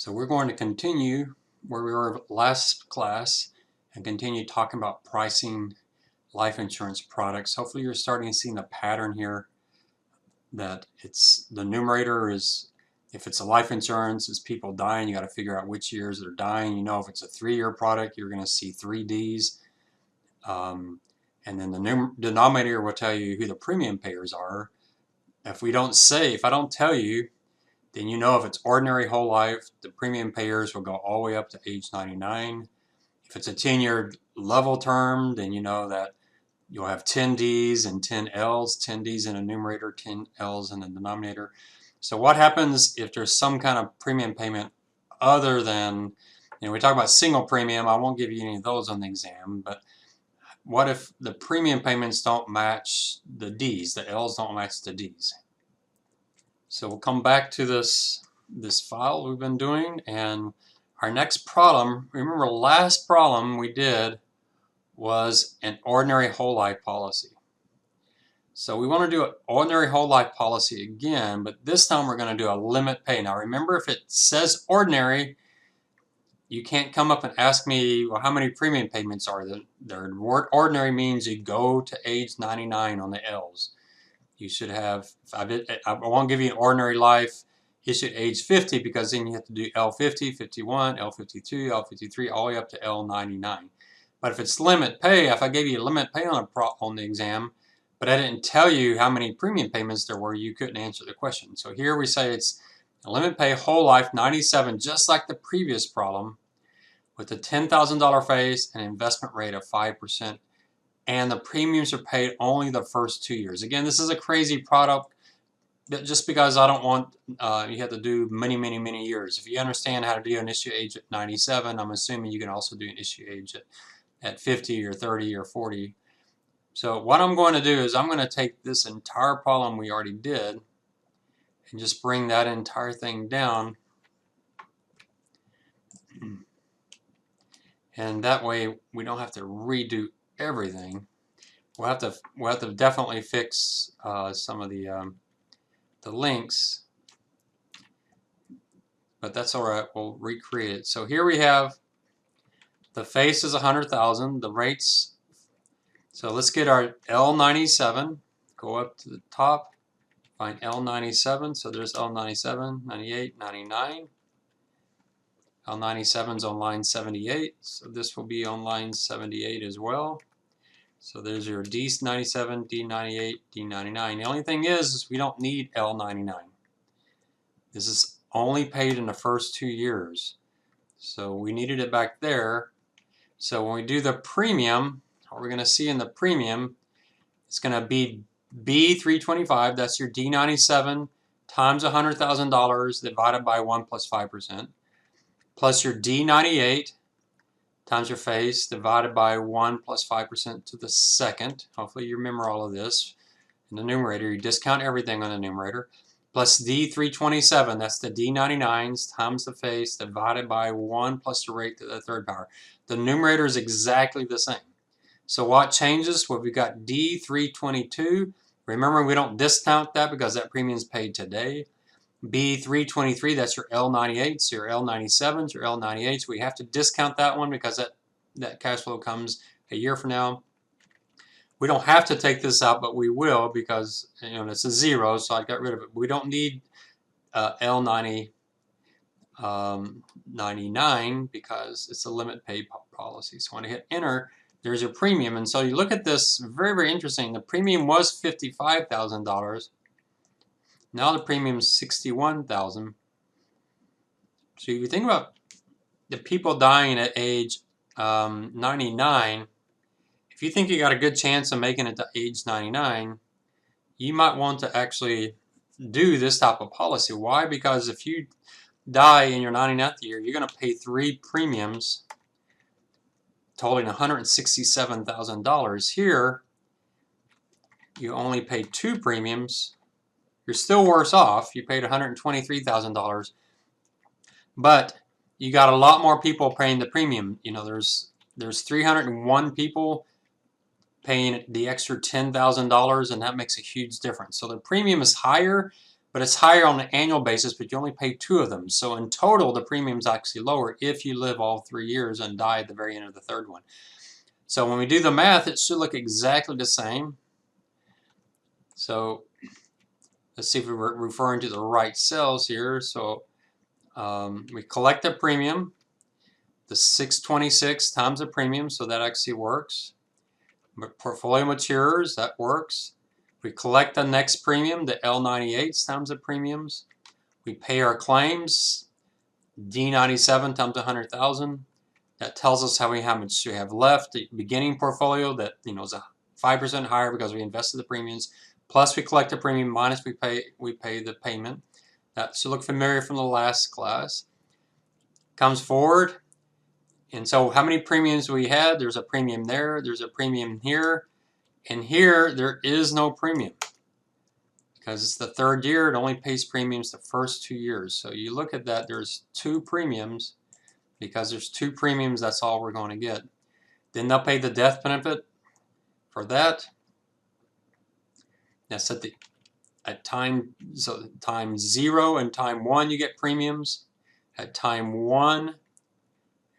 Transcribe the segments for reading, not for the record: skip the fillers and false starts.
So we're going to continue where we were last class and continue talking about pricing life insurance products. Hopefully you're starting to see the pattern here that it's the numerator is, if it's a life insurance, it's people dying, you got to figure out which years they're dying. You know, if it's a 3-year product, you're going to see 3 Ds. And then the denominator will tell you who the premium payers are. If I don't tell you, then you know if it's ordinary whole life, the premium payers will go all the way up to age 99. If it's a 10-year level term, then you know that you'll have 10 Ds and 10 Ls, 10 Ds in the numerator, 10 Ls in the denominator. So what happens if there's some kind of premium payment other than, we talk about single premium, I won't give you any of those on the exam, but what if the premium payments don't match the Ds, the Ls don't match the Ds? So we'll come back to this file we've been doing, and our next problem, remember last problem we did was an ordinary whole life policy. So we want to do an ordinary whole life policy again, but this time we're going to do a limit pay. Now remember, if it says ordinary, you can't come up and ask me, well, how many premium payments are there? The word ordinary means you go to age 99 on the Ls. You should have, I won't give you an ordinary life issue at age 50 because then you have to do L50, 51, L52, L53, all the way up to L99. But if it's limit pay, if I gave you a limit pay on the exam, but I didn't tell you how many premium payments there were, you couldn't answer the question. So here we say it's a limit pay whole life 97, just like the previous problem, with a $10,000 face and investment rate of 5%. And the premiums are paid only the first 2 years. Again, this is a crazy product, but just because I don't want you have to do many years. If you understand how to do an issue age at 97, I'm assuming you can also do an issue age at 50 or 30 or 40. So what I'm going to do is I'm going to take this entire problem we already did and just bring that entire thing down. And that way we don't have to redo everything. We'll have to definitely fix some of the links, but that's all right. We'll recreate it. So here we have the face is 100,000. The rates. So let's get our L97. Go up to the top. Find L97. So there's L97, 98, 99. L97 is on line 78. So this will be on line 78 as well. So there's your D97, D98, D99. The only thing is we don't need L99. This is only paid in the first 2 years. So we needed it back there. So when we do the premium, what we're going to see in the premium, it's going to be B325, that's your D97 times $100,000 divided by 1 plus 5%, plus your D98 times your face divided by 1 plus 5% to the second. Hopefully you remember all of this. In the numerator, you discount everything on the numerator. Plus D327, that's the D99s times the face divided by 1 plus the rate to the third power. The numerator is exactly the same. So what changes? Well, we've got D322. Remember, we don't discount that because that premium is paid today. B323, that's your L98s, your L97s, your L98s. We have to discount that one because that cash flow comes a year from now. We don't have to take this out, but we will because it's a 0, so I got rid of it. We don't need L99 because it's a limit pay policy. So when I hit enter, there's your premium. And so you look at this, very interesting. The premium was $55,000. Now the premium is $61,000. So if you think about the people dying at age 99, if you think you got a good chance of making it to age 99, you might want to actually do this type of policy. Why? Because if you die in your 99th year, you're going to pay 3 premiums totaling $167,000. Here, you only pay 2 premiums. You're still worse off. You paid $123,000, but you got a lot more people paying the premium. There's 301 people paying the extra $10,000, and that makes a huge difference. So the premium is higher, but it's higher on an annual basis, but you only pay 2 of them. So in total, the premium's actually lower if you live all 3 years and die at the very end of the third one. So when we do the math, it should look exactly the same. So let's see if we're referring to the right cells here. So we collect the premium, the 626 times the premium, so that actually works. But portfolio matures, that works. We collect the next premium, the L98s times the premiums. We pay our claims, D97 times 100,000. That tells us how much we have left. The beginning portfolio that is a 5% higher because we invested the premiums. Plus we collect the premium minus we pay the payment. That should look familiar from the last class. Comes forward. And so how many premiums we had? There's a premium there. There's a premium here. And here there is no premium. Because it's the third year, it only pays premiums the first 2 years. So you look at that, there's 2 premiums. Because there's 2 premiums, that's all we're going to get. Then they'll pay the death benefit for that. That's at time 0 and time 1 you get premiums. At time 1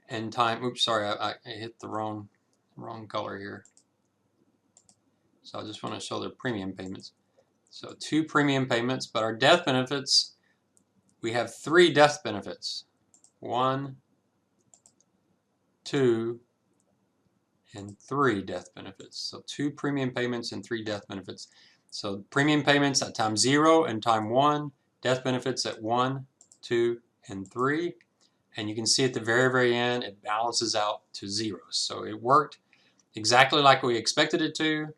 and time, oops, sorry, I hit the wrong color here. So I just want to show the premium payments. So 2 premium payments, but our death benefits, we have 3 death benefits. 1, 2, and 3 death benefits. So 2 premium payments and 3 death benefits. So premium payments at time 0 and time 1, death benefits at 1, 2, and 3. And you can see at the very, very end, it balances out to 0. So it worked exactly like we expected it to.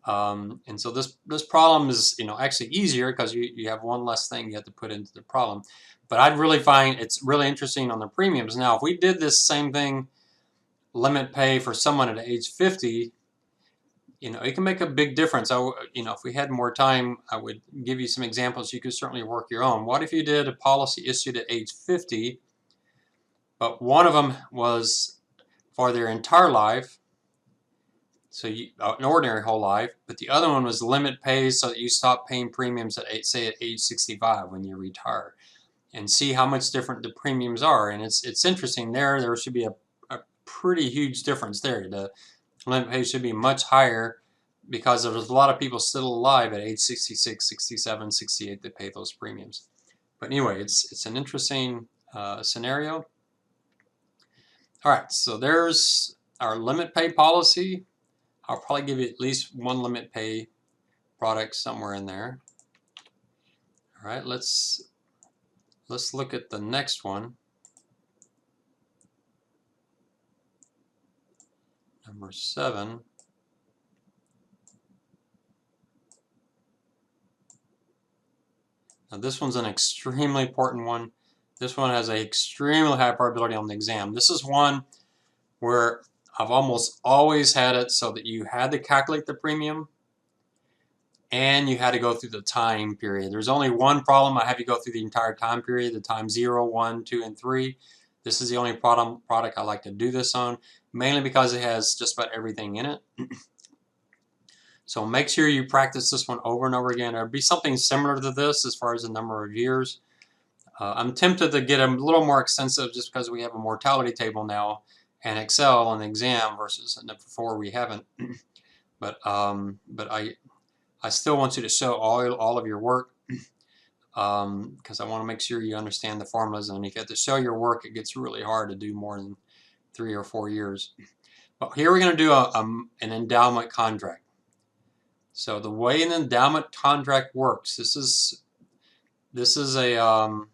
And so this problem is actually easier because you have one less thing you have to put into the problem. But I'd really find it's really interesting on the premiums. Now, if we did this same thing, limit pay for someone at age 50, it can make a big difference. If we had more time, I would give you some examples. You could certainly work your own. What if you did a policy issued at age 50, but one of them was for their entire life, so an ordinary whole life, but the other one was limit pay so that you stop paying premiums at age 65 when you retire, and see how much different the premiums are. And it's interesting there should be a pretty huge difference there. The limit pay should be much higher because there's a lot of people still alive at age 66, 67, 68 that pay those premiums. But anyway, it's an interesting scenario. All right, so there's our limit pay policy. I'll probably give you at least one limit pay product somewhere in there. All right, let's look at the next one. Number 7. Now this one's an extremely important one. This one has an extremely high probability on the exam. This is one where I've almost always had it so that you had to calculate the premium and you had to go through the time period. There's only one problem. I have you go through the entire time period, the time 0, 1, 2, and 3. This is the only product I like to do this on, mainly because it has just about everything in it. So make sure you practice this one over and over again. There'll be something similar to this as far as the number of years. I'm tempted to get a little more extensive just because we have a mortality table now and Excel on the exam versus before we haven't. But I still want you to show all of your work because I want to make sure you understand the formulas. And if you have to show your work, it gets really hard to do more than 3 or 4 years. But here we're going to do an endowment contract. So the way an endowment contract works, this is a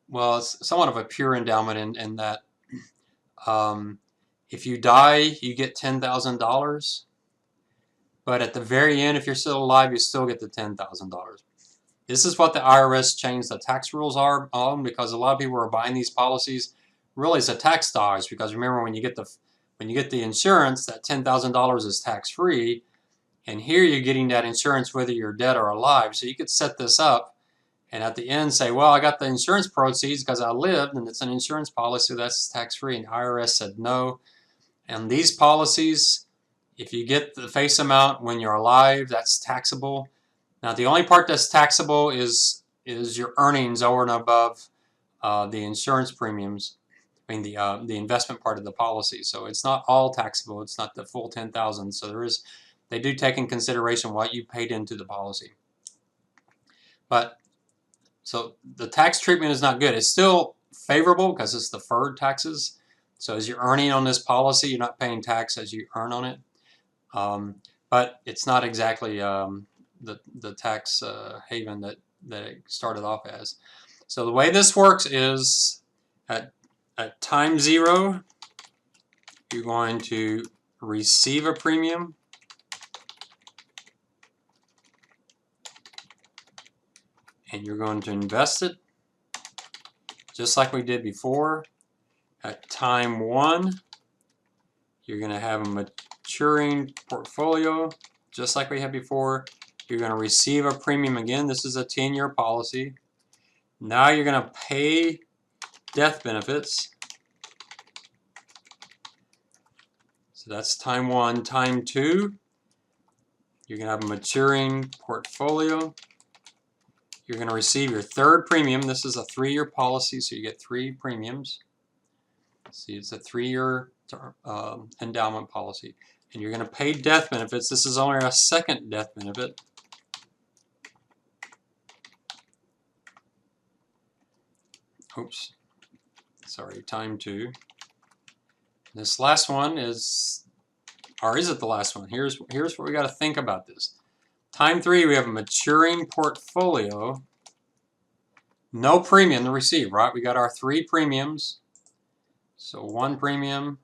well, it's somewhat of a pure endowment in that if you die, you get $10,000. But at the very end, if you're still alive, you still get the $10,000. This is what the IRS changed the tax rules are on, because a lot of people are buying these policies. Really, it's a tax dodge, because remember, when you get the insurance, that $10,000 is tax-free, and here you're getting that insurance whether you're dead or alive. So you could set this up and at the end say, well, I got the insurance proceeds because I lived, and it's an insurance policy that's tax-free. And the IRS said no. And these policies, if you get the face amount when you're alive, that's taxable. Now the only part that's taxable is your earnings over and above the insurance premiums. I mean the investment part of the policy. So it's not all taxable. It's not the full 10,000. So they do take in consideration what you paid into the policy. But so the tax treatment is not good. It's still favorable because it's deferred taxes. So as you're earning on this policy, you're not paying tax as you earn on it. But it's not exactly the tax haven that it started off as. So the way this works is at time 0, you're going to receive a premium. And you're going to invest it just like we did before. At time 1, you're going to have a maturing portfolio just like we had before. You're going to receive a premium again. This is a 10-year policy. Now you're going to pay death benefits. So that's time 1. Time 2, you're going to have a maturing portfolio. You're going to receive your third premium. This is a 3-year policy, so you get 3 premiums. See, it's a 3-year endowment policy. And you're going to pay death benefits. This is only a second death benefit. Oops. Sorry, time 2. This last one is, or is it the last one? Here's what we got to think about this. Time 3, we have a maturing portfolio. No premium to receive, right? We got our 3 premiums. So 1 premium,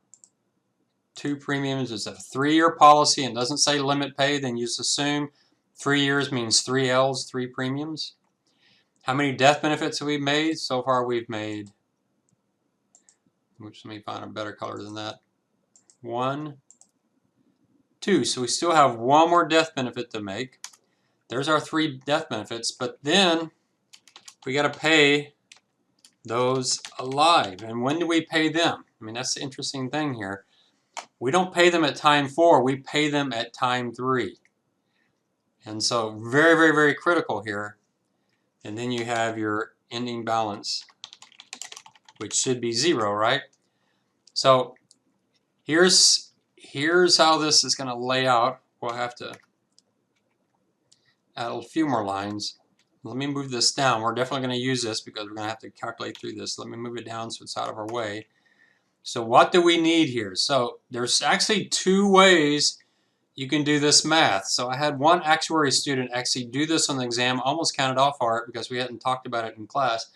2 premiums. It's a 3-year policy and doesn't say limit pay. Then you just assume 3 years means 3 L's, 3 premiums. How many death benefits have we made? So far we've made, oops, let me find a better color than that. 1, 2. So we still have 1 more death benefit to make. There's our 3 death benefits, but then we got to pay those alive. And when do we pay them? I mean, that's the interesting thing here. We don't pay them at time 4, we pay them at time 3. And so very, very, very critical here. And then you have your ending balance, which should be 0, right? So here's how this is going to lay out. We'll have to add a few more lines. Let me move this down. We're definitely going to use this because we're going to have to calculate through this. Let me move it down so it's out of our way. So what do we need here? So there's actually 2 ways you can do this math. So I had one actuary student actually do this on the exam, almost counted off for it because we hadn't talked about it in class.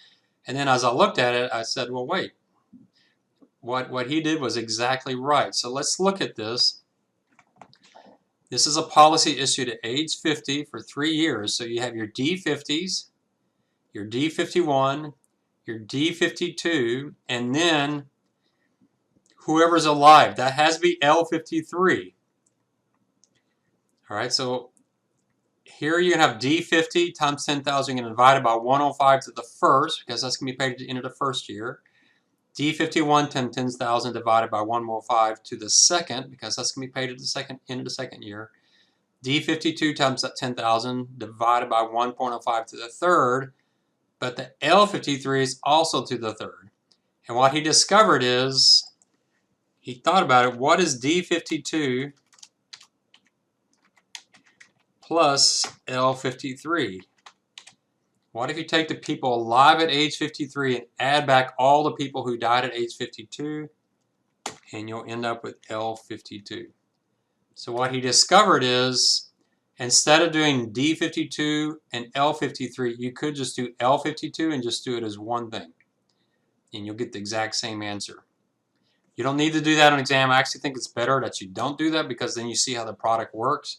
And then as I looked at it, I said, well, wait. What he did was exactly right. So let's look at this. This is a policy issued at age 50 for 3 years. So you have your D50s, your D51, your D52, and then whoever's alive. That has to be L53. All right, so here you have D50 times 10,000. You're going to divide it by 105 to the first because that's going to be paid at the end of the first year. D51 times 10,000 divided by 105 to the second because that's going to be paid at the end of the second year. D52 times 10,000 divided by 1.05 to the third, but the L53 is also to the third. And what he discovered is, he thought about it, what is D52 plus L53? What if you take the people alive at age 53 and add back all the people who died at age 52, and you'll end up with L52. So what he discovered is, instead of doing D52 and L53, you could just do L52 and just do it as one thing, and you'll get the exact same answer. You don't need to do that on exam. I actually think it's better that you don't do that because then you see how the product works.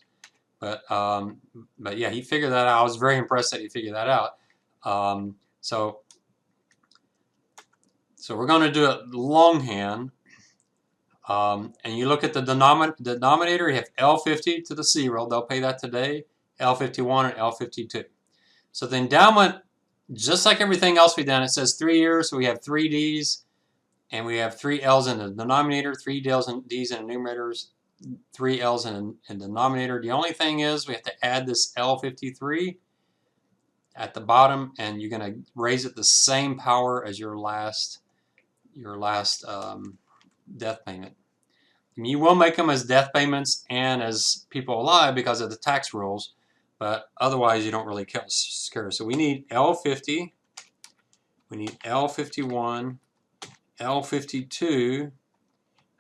But yeah, he figured that out. I was very impressed that he figured that out. So we're going to do it longhand. And you look at the denominator, you have L50 to the 0. They'll pay that today. L51 and L52. So the endowment, just like everything else we've done, it says 3 years. So we have 3 Ds. And we have 3 L's in the denominator, 3 D's in the numerators, 3 L's in the denominator. The only thing is we have to add this L53 at the bottom, and you're going to raise it the same power as your last death payment. And you will make them as death payments and as people alive because of the tax rules, but otherwise you don't really care. So we need L50, we need L51, L52.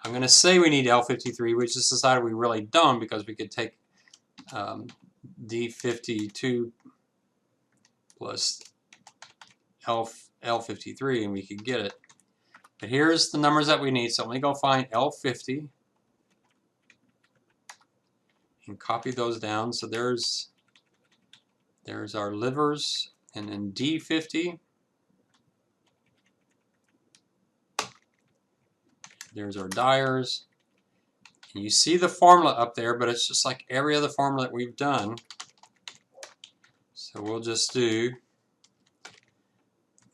I'm going to say we need L53, which is decided we really don't, because we could take D52 plus L53 and we could get it. But here's the numbers that we need. So let me go find L50 and copy those down. So there's our livers, and then D50. There's our dyers. And you see the formula up there, but it's just like every other formula that we've done. So we'll just do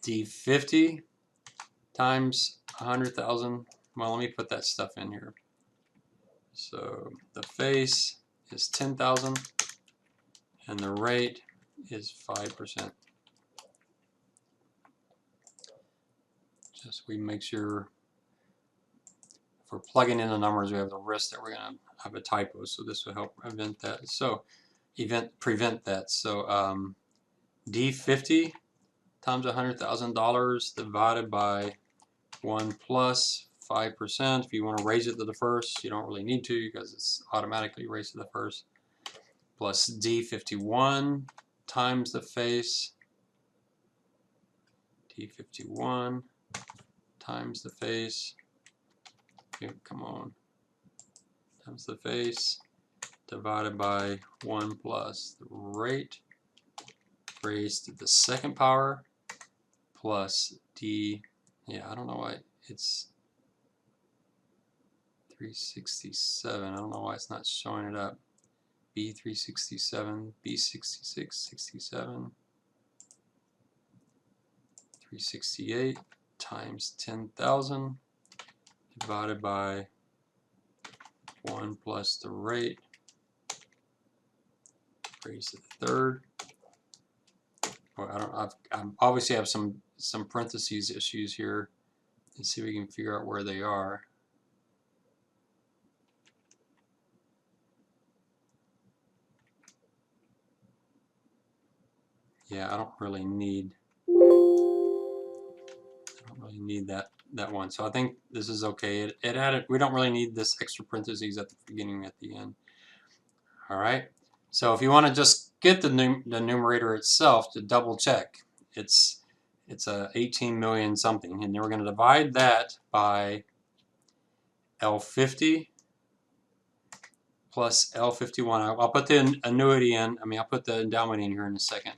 D50 times 100,000. Well, let me put that stuff in here. So the face is 10,000 and the rate is 5%. Just we make sure if we're plugging in the numbers, we have the risk that we're going to have a typo. So this will help prevent that. So prevent that. So D50 times $100,000 divided by 1 plus 5%. If you want to raise it to the first, you don't really need to because it's automatically raised to the first. Plus D51 times the face. D51 times the face. Okay, come on. Times the face divided by 1 plus the rate raised to the second power plus D. Yeah, I don't know why it's 367. I don't know why it's not showing it up. B367, B66, 67, 368 times 10,000 divided by 1 plus the rate raised to the third. Well, I obviously have some parentheses issues here. Let's see if we can figure out where they are. Yeah, I don't really need that one. So I think this is okay. It added. We don't really need this extra parentheses at the beginning, at the end. All right. So if you want to just get the numerator itself to double check, it's a 18 million something, and then we're going to divide that by L50 plus L51. I'll put the annuity in. I mean, I'll put the endowment in here in a second.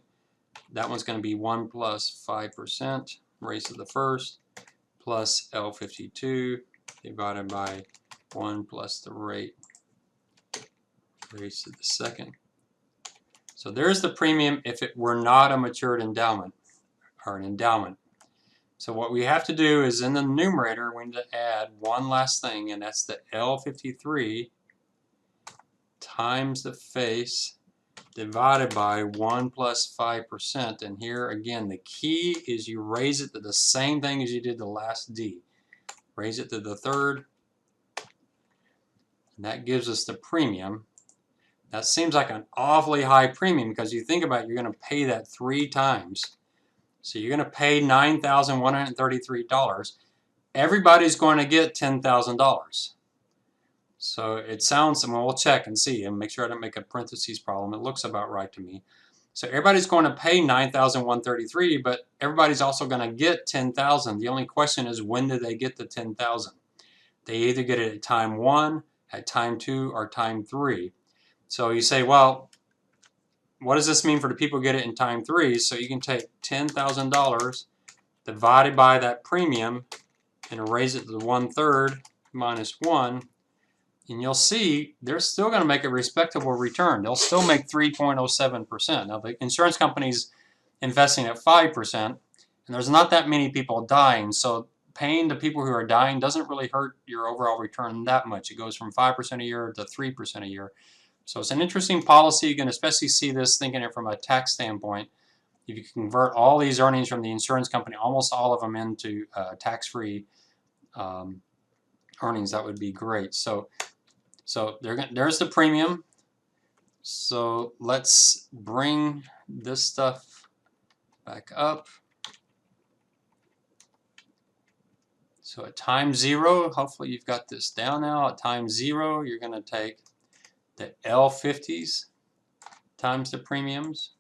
That one's going to be 1 plus 5% raised to the first plus L52 divided by 1 plus the rate raised to the second. So there's the premium if it were not a matured endowment or an endowment. So what we have to do is in the numerator we need to add one last thing, and that's the L53 times the face divided by 1 plus 5%. And here again the key is you raise it to the same thing as you did the last D. Raise it to the third, and that gives us the premium. That seems like an awfully high premium because you think about it, you're going to pay that 3 times. So you're going to pay $9,133. Everybody's going to get $10,000. So it sounds, and we'll check and see and make sure I don't make a parentheses problem. It looks about right to me. So everybody's going to pay $9,133, but everybody's also going to get $10,000. The only question is, when do they get the $10,000? They either get it at time 1, at time 2, or time 3. So you say, well, what does this mean for the people who get it in time 3? So you can take $10,000 divided by that premium and raise it to 1/3 minus 1. And you'll see they're still going to make a respectable return. They'll still make 3.07%. Now, the insurance company's investing at 5%, and there's not that many people dying, so paying the people who are dying doesn't really hurt your overall return that much. It goes from 5% a year to 3% a year. So it's an interesting policy. You can especially see this thinking it from a tax standpoint. If you convert all these earnings from the insurance company, almost all of them into tax-free earnings, that would be great. So there's the premium. So let's bring this stuff back up. So at time 0, hopefully you've got this down now. At time 0, you're going to take the L50s times the premiums.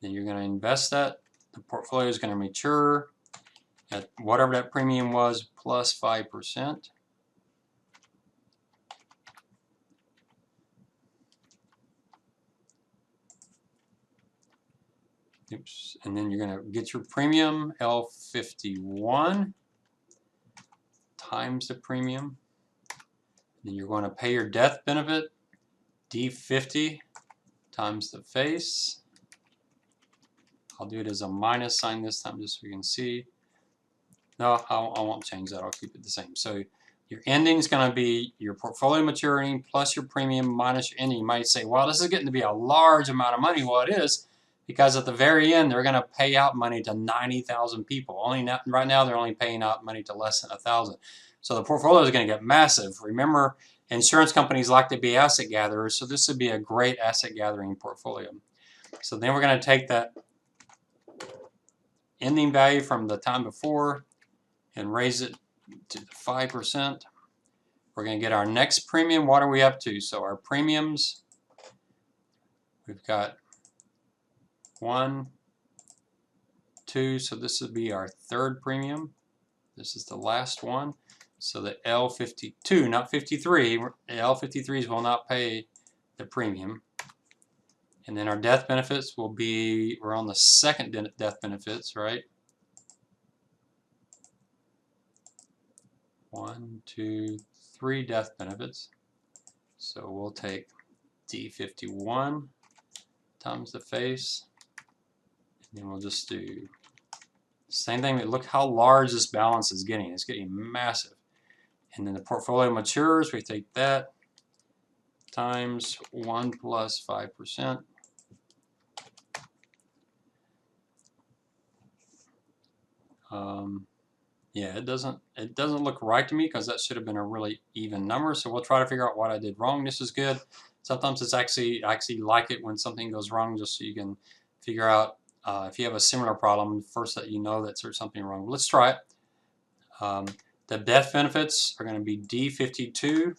Then you're going to invest that. The portfolio is going to mature at whatever that premium was plus 5%. Oops. And then you're going to get your premium, L51 times the premium. Then you're going to pay your death benefit, D50 times the face. I'll do it as a minus sign this time just so we can see. No, I won't change that. I'll keep it the same. So your ending is going to be your portfolio maturing plus your premium minus your ending. You might say, well, this is getting to be a large amount of money. Well, it is, because at the very end, they're going to pay out money to 90,000 people. Right now, they're only paying out money to less than 1,000. So the portfolio is going to get massive. Remember, insurance companies like to be asset gatherers, so this would be a great asset gathering portfolio. So then we're going to take that ending value from the time before and raise it to 5%. We're going to get our next premium. What are we up to? So our premiums, we've got 1, 2, so this would be our third premium. This is the last one. So the L52, not 53, the L53s will not pay the premium. And then our death benefits will be, we're on the second death benefits, right? 1, 2, 3 death benefits. So we'll take D51 times the face. And then we'll just do the same thing. Look how large this balance is getting. It's getting massive. And then the portfolio matures. We take that times 1 plus 5%. Yeah, it doesn't look right to me because that should have been a really even number. So we'll try to figure out what I did wrong. This is good. Sometimes it's I actually like it when something goes wrong, just so you can figure out if you have a similar problem, first that you know that there's something wrong. Let's try it. The death benefits are going to be D52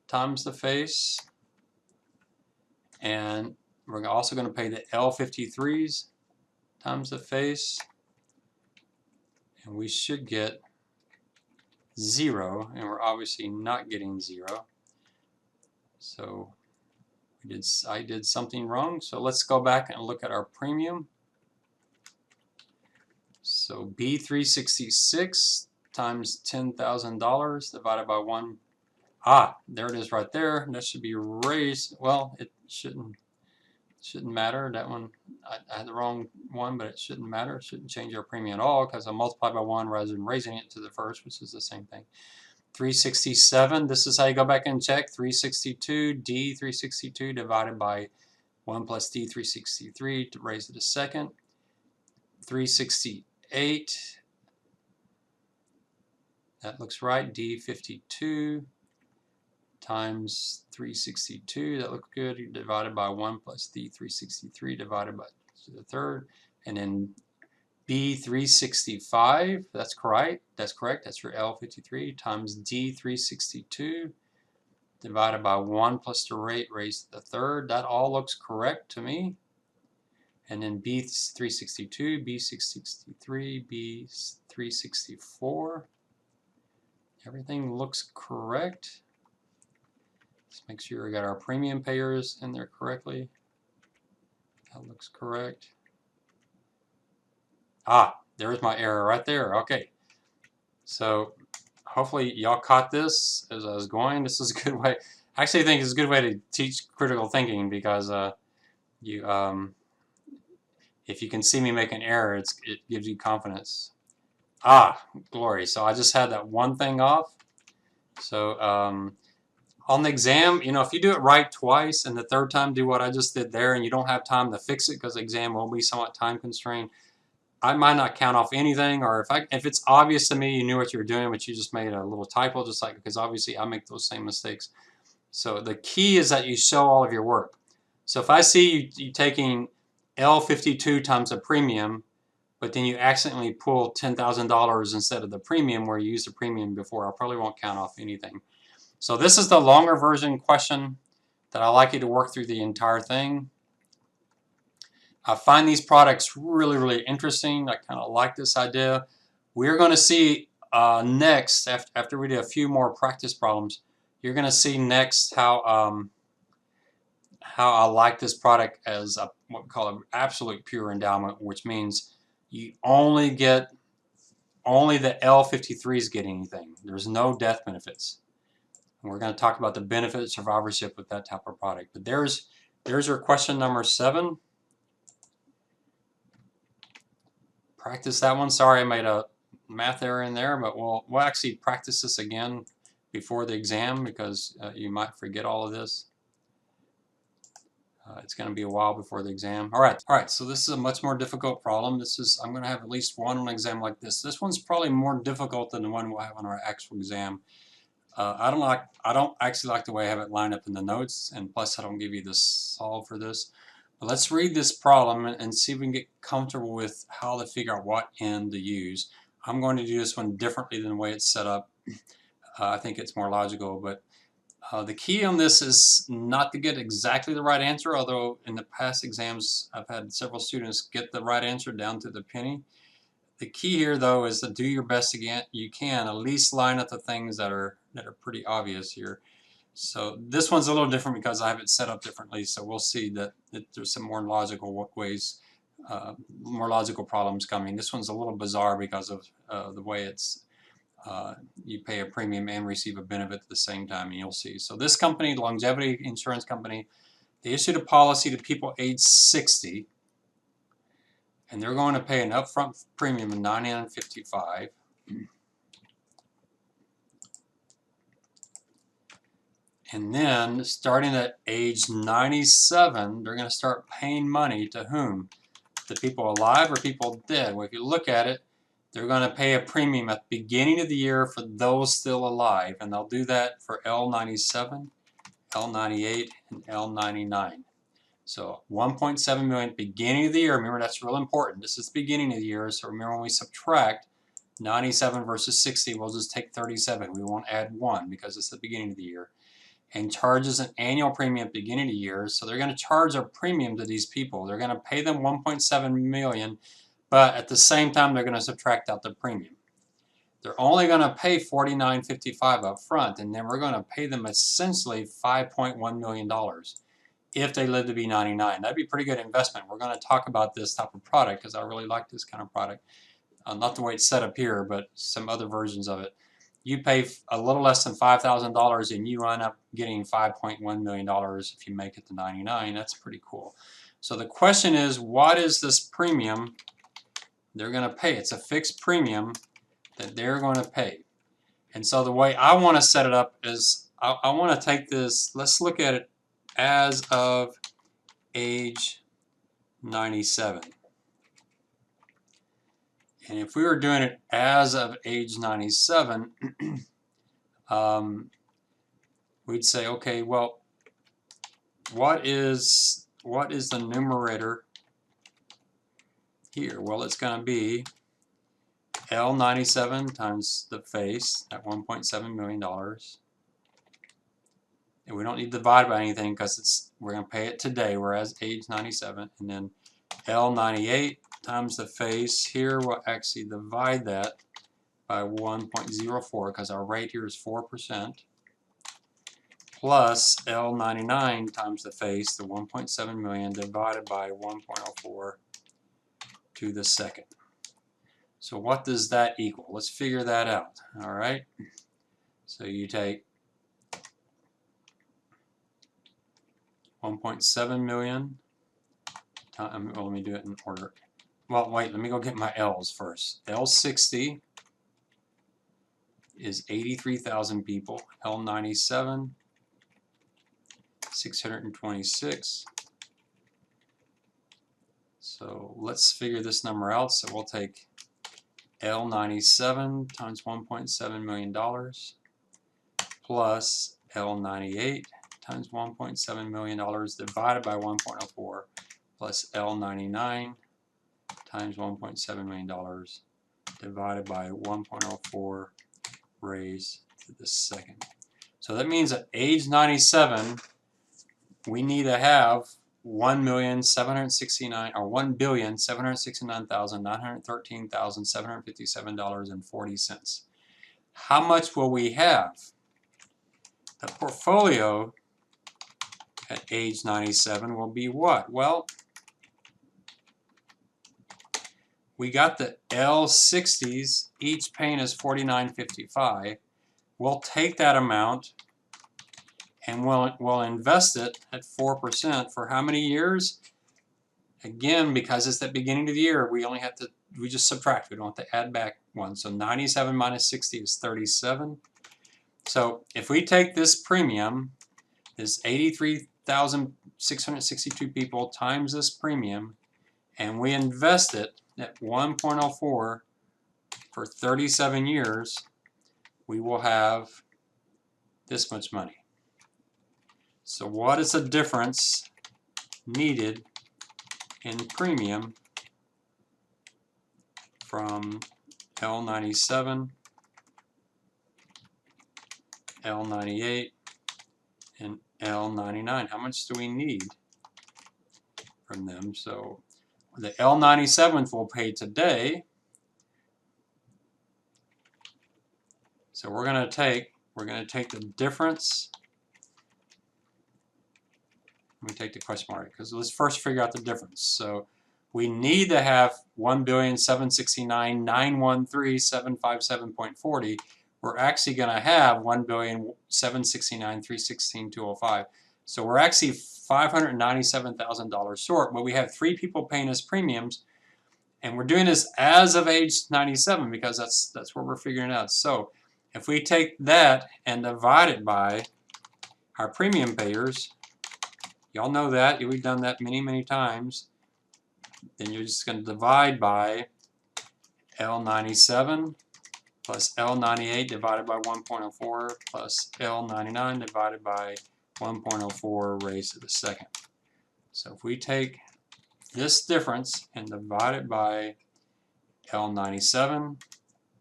times the face, and we're also going to pay the L53s times the face. And we should get 0, and we're obviously not getting 0. So I did something wrong. So let's go back and look at our premium. So B366 times $10,000 divided by 1. There it is right there. That should be raised. Well, it shouldn't matter. That one, I had the wrong one, but it shouldn't matter. It shouldn't change our premium at all because I multiplied by 1 rather than raising it to the first, which is the same thing. 367, this is how you go back and check. 362, D362 divided by 1 plus D363 to raise it a second. 368, that looks right. D52 times 362, that looks good, divided by 1 plus D363 divided by the third. And then B365, that's correct, that's your L53 times D362 divided by 1 plus the rate raised to the third. That all looks correct to me. And then B362, B663, B364, everything looks correct. Let's make sure we got our premium payers in there correctly. That looks correct. There's my error right there. Okay. So hopefully y'all caught this as I was going. This is a good way. I actually think it's a good way to teach critical thinking because if you can see me make an error, it gives you confidence. Ah, glory. So I just had that one thing off. So on the exam, you know, if you do it right twice and the third time do what I just did there and you don't have time to fix it because the exam will be somewhat time constrained, I might not count off anything, or if it's obvious to me you knew what you were doing, but you just made a little typo, just like, because obviously I make those same mistakes. So the key is that you show all of your work. So if I see you taking L52 times a premium, but then you accidentally pull $10,000 instead of the premium where you used the premium before, I probably won't count off anything. So this is the longer version question that I like you to work through the entire thing. I find these products really, really interesting. I kind of like this idea. We're going to see next, after we do a few more practice problems, you're going to see next how I like this product as a, what we call an absolute pure endowment, which means you only the L53s get anything. There's no death benefits. And we're going to talk about the benefit of survivorship with that type of product. But there's your question number 7. Practice that one. Sorry I made a math error in there, but we'll actually practice this again before the exam because you might forget all of this. It's going to be a while before the exam. All right. So this is a much more difficult problem. I'm going to have at least one on an exam like this. This one's probably more difficult than the one we'll have on our actual exam. I don't actually like the way I have it lined up in the notes, and plus I don't give you the solve for this. But let's read this problem and see if we can get comfortable with how to figure out what end to use. I'm going to do this one differently than the way it's set up. I think it's more logical, but the key on this is not to get exactly the right answer, although in the past exams I've had several students get the right answer down to the penny. The key here, though, is to do your best you can at least line up the things that are pretty obvious here. So this one's a little different because I have it set up differently. So we'll see that there's some more logical ways, more logical problems coming. This one's a little bizarre because of the way it's you pay a premium and receive a benefit at the same time, and you'll see. So this company, the longevity insurance company, they issued a policy to people age 60. And they're going to pay an upfront premium of $955. And then, starting at age 97, they're going to start paying money to whom? The people alive or people dead? Well, if you look at it, they're going to pay a premium at the beginning of the year for those still alive. And they'll do that for L97, L98, and L99. So 1.7 million beginning of the year. Remember, that's real important. This is the beginning of the year. So remember, when we subtract 97 versus 60, we'll just take 37. We won't add 1 because it's the beginning of the year. And charges an annual premium at the beginning of the year. So they're going to charge a premium to these people. They're going to pay them 1.7 million, but at the same time, they're going to subtract out the premium. They're only going to pay $49.55 up front, and then we're going to pay them essentially $5.1 million if they live to be 99. That'd be a pretty good investment. We're going to talk about this type of product because I really like this kind of product. Not the way it's set up here, but some other versions of it. You pay a little less than $5,000 and you end up getting $5.1 million if you make it to 99. That's pretty cool. So the question is, what is this premium they're going to pay? It's a fixed premium that they're going to pay. And so the way I want to set it up is I want to take this, let's look at it as of age 97. And if we were doing it as of age 97, we'd say, okay, well, what is the numerator here? Well, it's going to be L97 times the face at $1.7 million. And we don't need to divide by anything because we're going to pay it today. We're at age 97. And then L98 times the face. Here we'll actually divide that by 1.04 because our rate here is 4%, plus L99 times the face, the 1.7 million, divided by 1.04 to the second. So what does that equal? Let's figure that out. All right. So you take 1.7 million times, well, let me do it in order. Well, wait, let me go get my L's first. L60 is 83,000 people. L97, 626. So let's figure this number out. So we'll take L97 times $1.7 million plus L98 times $1.7 million divided by 1.04 plus L99 times $1.7 million divided by 1.04 raised to the second. So that means at age 97, we need to have $1,769,913,757.40. How much will we have? The portfolio at age 97 will be what? Well, we got the L60s, each paying us $49.55. We'll take that amount and we'll invest it at 4% for how many years? Again, because it's the beginning of the year, we just subtract. We don't have to add back one. So 97 minus 60 is 37. So if we take this premium, this 83,662 people times this premium, and we invest it at 1.04 for 37 years, we will have this much money. So what is the difference needed in premium from L97, L98, and L99? How much do we need from them? So the L97th we'll pay today. So we're going to take the difference. Let me take the question mark, because let's first figure out the difference. So we need to have 1,769,913,757.40. We're actually going to have 1,769,316,205. So we're actually $597,000 short, but we have 3 people paying us premiums, and we're doing this as of age 97 because that's what we're figuring out. So if we take that and divide it by our premium payers, y'all know that, we've done that many times, then you're just going to divide by L97 plus L98 divided by 1.04 plus L99 divided by 1.04 raised to the second. So if we take this difference and divide it by L97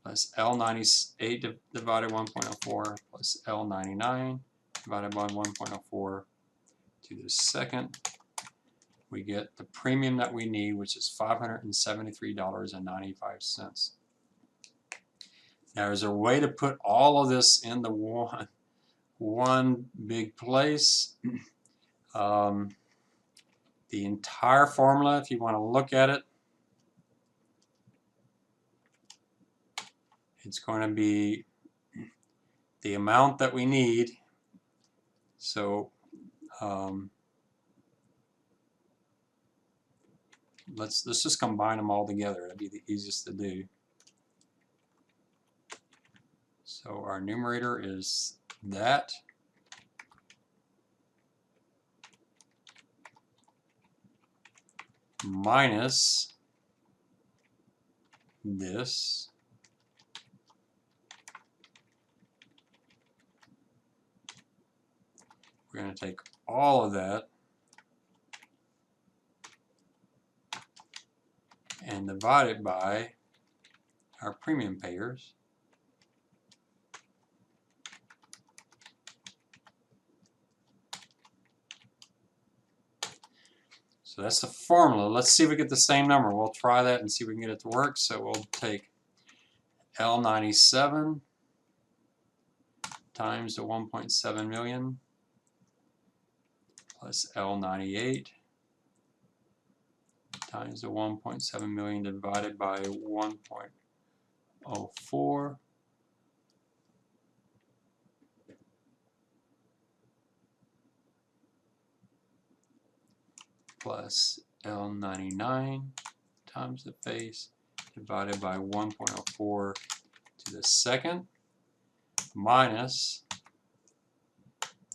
plus L98 divided by 1.04 plus L99 divided by 1.04 to the second, we get the premium that we need, which is $573.95. Now, is there a way to put all of this into one big place? The entire formula, if you want to look at it, it's going to be the amount that we need. So let's just combine them all together. That'd be the easiest to do. So our numerator is that minus this we're going to take all of that and divide it by our premium payers. So that's the formula. Let's see if we get the same number. We'll try that and see if we can get it to work. So we'll take L97 times the 1.7 million plus L98 times the 1.7 million divided by 1.04 plus L99 times the face divided by 1.04 to the second. minus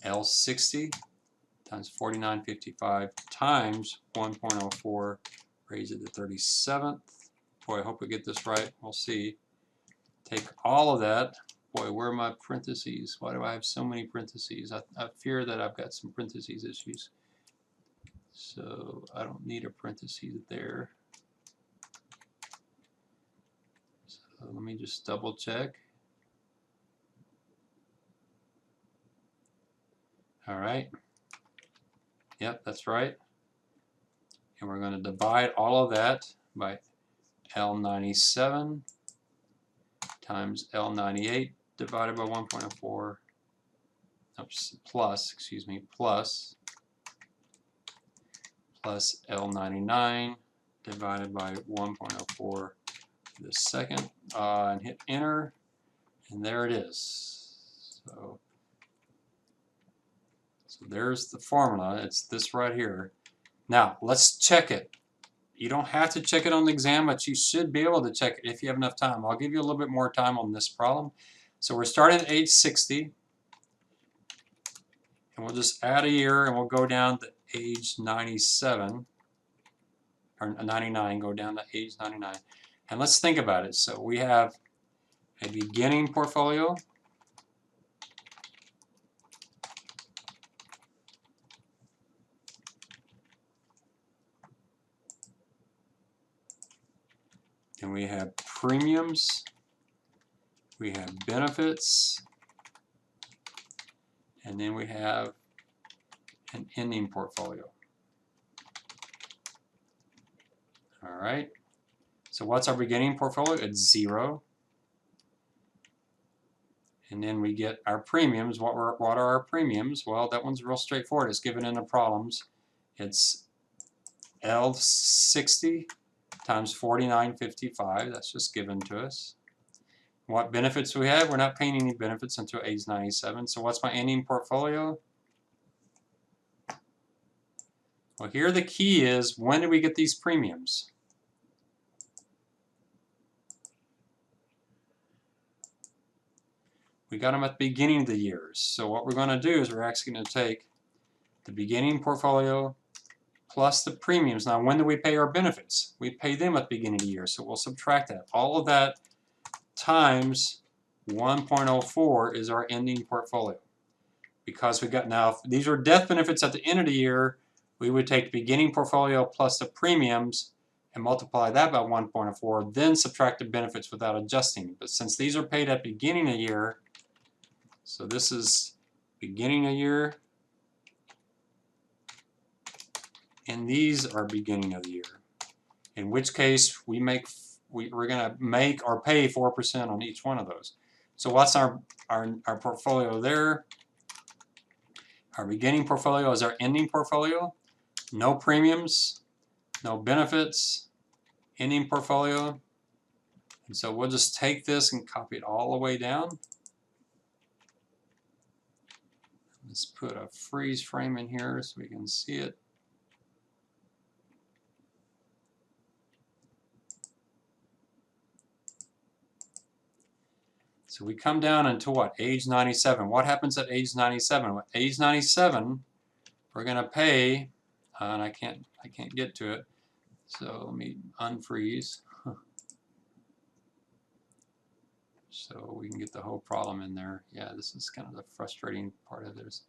L60 times 49.55 times 1.04 raised to the 37th. Boy, I hope we get this right. We'll see. Take all of that. Boy, where are my parentheses? Why do I have so many parentheses? I fear that I've got some parentheses issues. So I don't need a parentheses there. So let me just double check. All right. Yep, that's right. And we're going to divide all of that by L97 times L98 divided by 1.04 plus L99 divided by 1.04 to the second, and hit enter, and there it is. So there's the formula. It's this right here. Now let's check it. You don't have to check it on the exam, but you should be able to check it if you have enough time. I'll give you a little bit more time on this problem. So we're starting at age 60, and we'll just add a year, and we'll go down to age 97, or 99, go down to age 99. And let's think about it. So we have a beginning portfolio, and we have premiums, we have benefits, and then we have an ending portfolio. All right. So what's our beginning portfolio? It's 0. And then we get our premiums. What are our premiums? Well, that one's real straightforward. It's given in the problems. It's L60 times 49.55. That's just given to us. What benefits do we have? We're not paying any benefits until age 97. So what's my ending portfolio? Well, here the key is, when do we get these premiums? We got them at the beginning of the years. So what we're going to do is we're actually going to take the beginning portfolio plus the premiums. Now, when do we pay our benefits? We pay them at the beginning of the year, so we'll subtract that. All of that times 1.04 is our ending portfolio. Because we got, now, if these are death benefits at the end of the year, we would take the beginning portfolio plus the premiums and multiply that by 1.04, then subtract the benefits without adjusting. But since these are paid at the beginning of the year, so this is beginning of year, and these are beginning of the year. In which case, we're going to make or pay 4% on each one of those. So what's our portfolio there? Our beginning portfolio is our ending portfolio. No premiums, no benefits, ending portfolio. And so we'll just take this and copy it all the way down. Let's put a freeze frame in here so we can see it. So we come down into what? Age 97. What happens at age 97? At age 97, we're going to pay, and I can't get to it. So let me unfreeze. So we can get the whole problem in there. Yeah, this is kind of the frustrating part of this.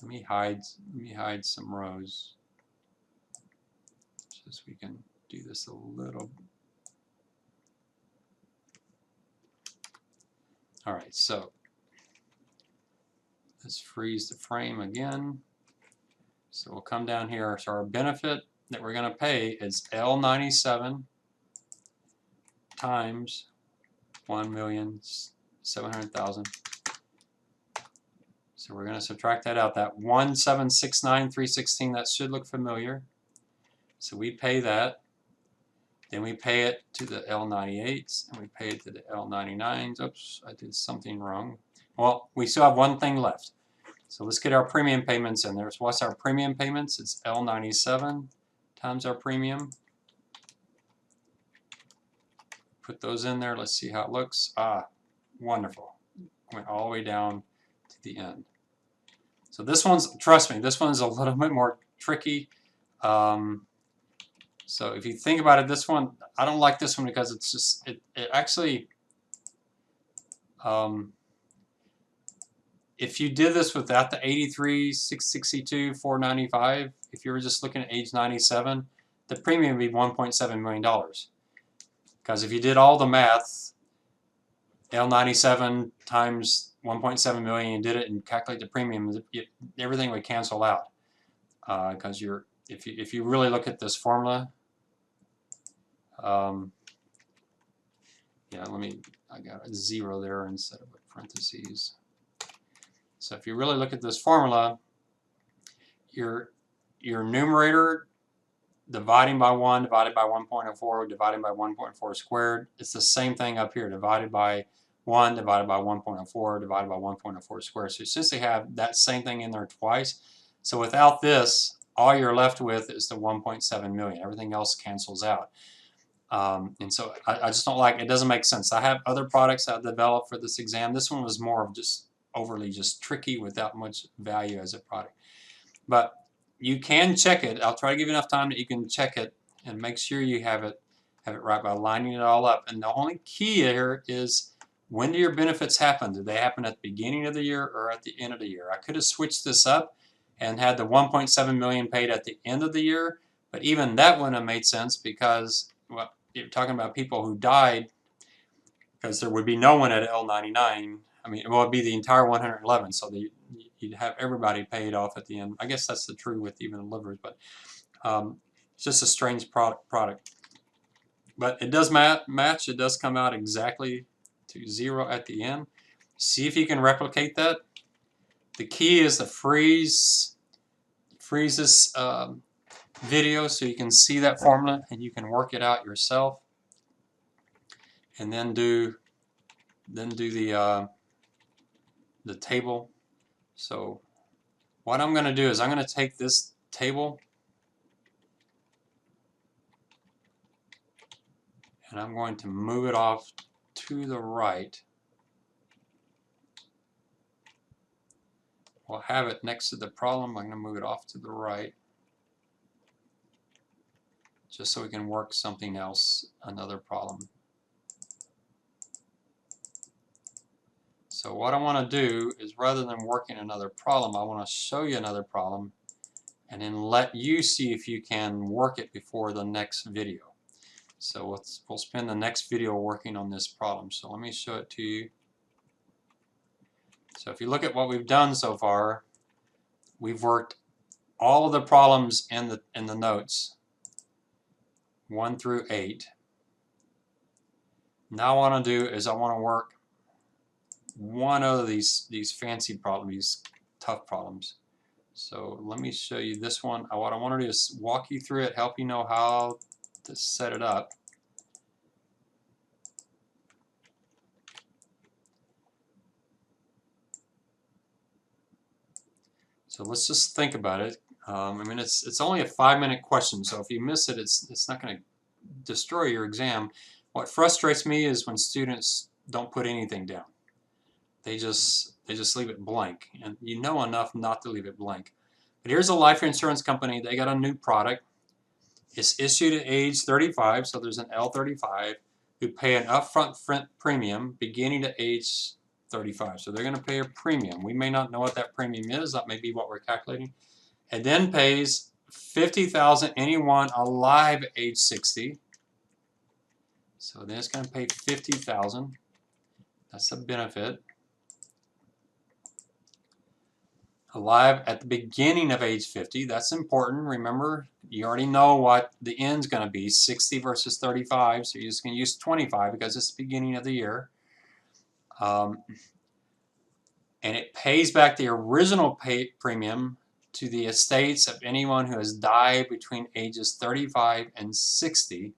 Let me hide some rows, just so we can do this a little. All right, so let's freeze the frame again. So we'll come down here. So our benefit that we're going to pay is L97 times 1,700,000. So we're going to subtract that out. That 1,769,316, that should look familiar. So we pay that. Then we pay it to the L98s, and we pay it to the L99s. Oops, I did something wrong. Well, we still have one thing left. So let's get our premium payments in there. So what's our premium payments? It's L97 times our premium. put those in there. Let's see how it looks. Ah, wonderful. Went all the way down to the end. So this one's, trust me, this one's a little bit more tricky. So if you think about it, this one, I don't like this one because it's just, it actually, if you did this without the 83, 662, 495, if you were just looking at age 97, the premium would be $1.7 million. Because if you did all the math, L97 times 1.7 million, and did it and calculate the premium, everything would cancel out. Because if you really look at this formula, yeah, I got a 0 there instead of a parentheses. So if you really look at this formula, your numerator dividing by 1 divided by 1.04 divided by 1.4 squared, it's the same thing up here, divided by 1 divided by 1.04 divided by 1.04 squared. So you essentially have that same thing in there twice. So without this, all you're left with is the 1.7 million. Everything else cancels out. And so I just don't like it. Doesn't make sense. I have other products I've developed for this exam. This one was more of just overly just tricky without much value as a product. But you can check it. I'll try to give you enough time that you can check it and make sure you have it right by lining it all up. And the only key here is, when do your benefits happen? Do they happen at the beginning of the year or at the end of the year? I could have switched this up and had the 1.7 million paid at the end of the year, but even that wouldn't have made sense because, well, you're talking about people who died, because there would be no one at L99. I mean, well, it'd be the entire 111, so you'd have everybody paid off at the end. I guess that's the true with even livers, but it's just a strange product. But it does match. It does come out exactly to 0 at the end. See if you can replicate that. The key is to freeze this video so you can see that formula and you can work it out yourself. And then do the table. So what I'm going to do is I'm going to take this table and I'm going to move it off to the right. We'll have it next to the problem. I'm going to move it off to the right just so we can work something else, another problem. So what I want to do is, rather than working another problem, I want to show you another problem and then let you see if you can work it before the next video. So we'll spend the next video working on this problem. So let me show it to you. So if you look at what we've done so far, we've worked all of the problems in the notes, 1 through 8. Now what I want to do is I want to work one of these fancy problems, these tough problems. So let me show you this one. What I want to do is walk you through it, help you know how to set it up. So let's just think about it. I mean, it's only a 5-minute question, so if you miss it, it's not going to destroy your exam. What frustrates me is when students don't put anything down. They just leave it blank, and you know enough not to leave it blank. But here's a life insurance company. They got a new product. It's issued at age 35, so there's an L35 who pay an upfront premium beginning at age 35. So they're going to pay a premium. We may not know what that premium is. That may be what we're calculating. And then pays $50,000 anyone alive at age 60. So then it's going to pay $50,000. That's a benefit. Alive at the beginning of age 50. That's important. Remember, you already know what the end's going to be, 60 versus 35. So you're just going to use 25 because it's the beginning of the year. And it pays back the original premium to the estates of anyone who has died between ages 35 and 60.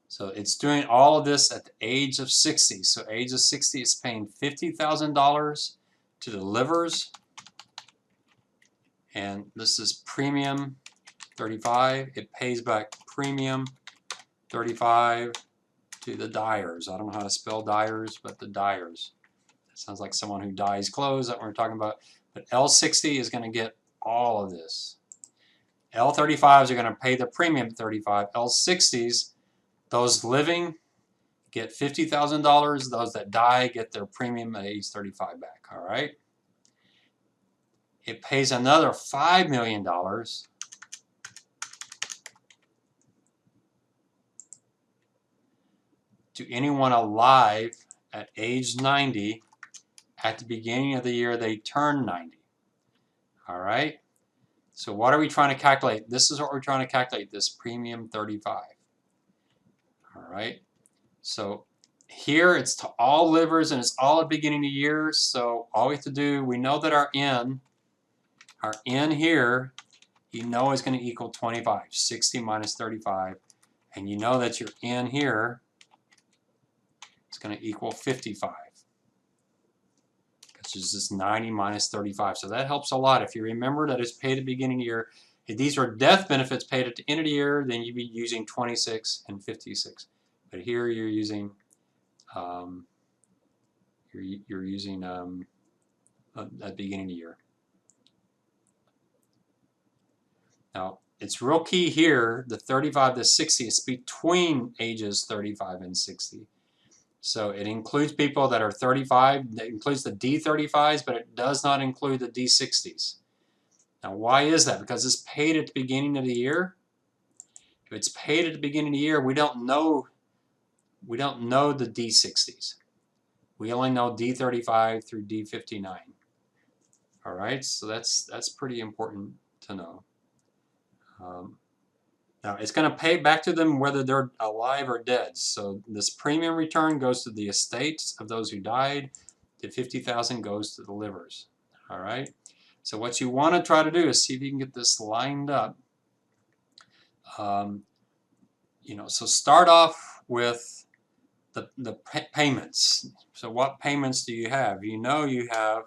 So it's doing all of this at the age of 60. So age of 60 is paying $50,000 to the livers. And this is premium 35. It pays back premium 35 to the dyers. I don't know how to spell dyers, but the dyers. That sounds like someone who dyes clothes that we're talking about. But L60 is going to get all of this. L35s are going to pay the premium 35. L60s, those living get $50,000. Those that die get their premium at age 35 back. All right. It pays another $5 million to anyone alive at age 90 at the beginning of the year they turn 90. All right. So what are we trying to calculate? This is what we're trying to calculate, this premium 35. All right. So here it's to all livers and it's all at the beginning of the year. So all we have to do, we know that our N here, you know is going to equal 25. 60 minus 35. And you know that your N here is going to equal 55. Which is just 90 minus 35. So that helps a lot. If you remember that it's paid at the beginning of the year, if these are death benefits paid at the end of the year, then you'd be using 26 and 56. But here you're using at the beginning of the year. Now, it's real key here, the 35 to 60 is between ages 35 and 60. So it includes people that are 35, it includes the D35s, but it does not include the D60s. Now, why is that? Because it's paid at the beginning of the year. If it's paid at the beginning of the year, we don't know the D60s. We only know D35 through D59. All right, so that's pretty important to know. Now, it's going to pay back to them whether they're alive or dead. So this premium return goes to the estates of those who died. The $50,000 goes to the livers. All right. So what you want to try to do is see if you can get this lined up. So start off with the payments. So what payments do you have? You know you have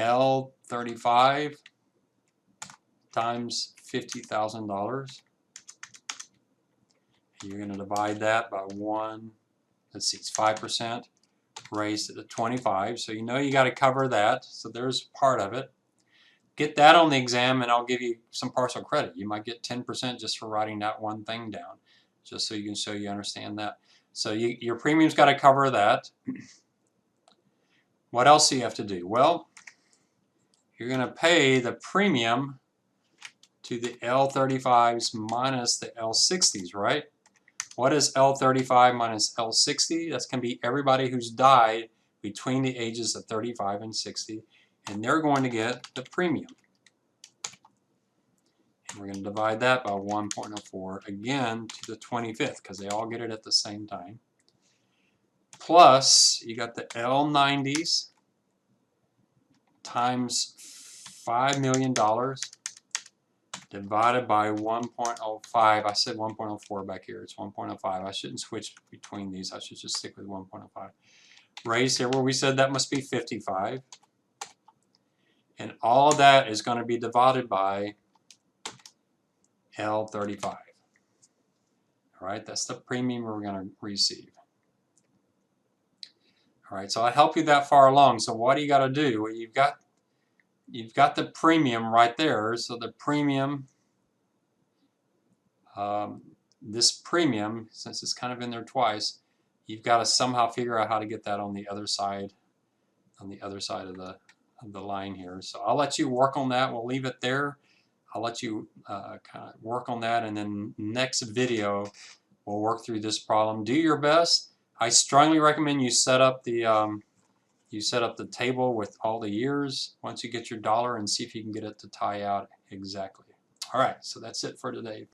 L35 times $50,000. You're going to divide that by 1, let's see, it's 5% raised to 25. So you know you got to cover that. So there's part of it. Get that on the exam and I'll give you some partial credit. You might get 10% just for writing that one thing down, just so you can show you understand that. So your premium's got to cover that. What else do you have to do? Well, you're going to pay the premium to the L35s minus the L60s, right? What is L35 minus L60? That's going to be everybody who's died between the ages of 35 and 60, and they're going to get the premium. And we're going to divide that by 1.04 again to the 25th because they all get it at the same time. Plus, you got the L90s times $5 million divided by 1.05. I said 1.04 back here. It's 1.05. I shouldn't switch between these. I should just stick with 1.05. Raised here where we said that must be 55. And all of that is going to be divided by L35. All right, that's the premium we're going to receive. All right, so I help you that far along. So what do you got to do? Well, you've got the premium right there. So the premium, this premium, since it's kind of in there twice, you've got to somehow figure out how to get that on the other side, of the line here. So I'll let you work on that. We'll leave it there. I'll let you kind of work on that, and then next video we'll work through this problem. Do your best. I strongly recommend you set up the table with all the years once you get your dollar and see if you can get it to tie out exactly. All right, so that's it for today.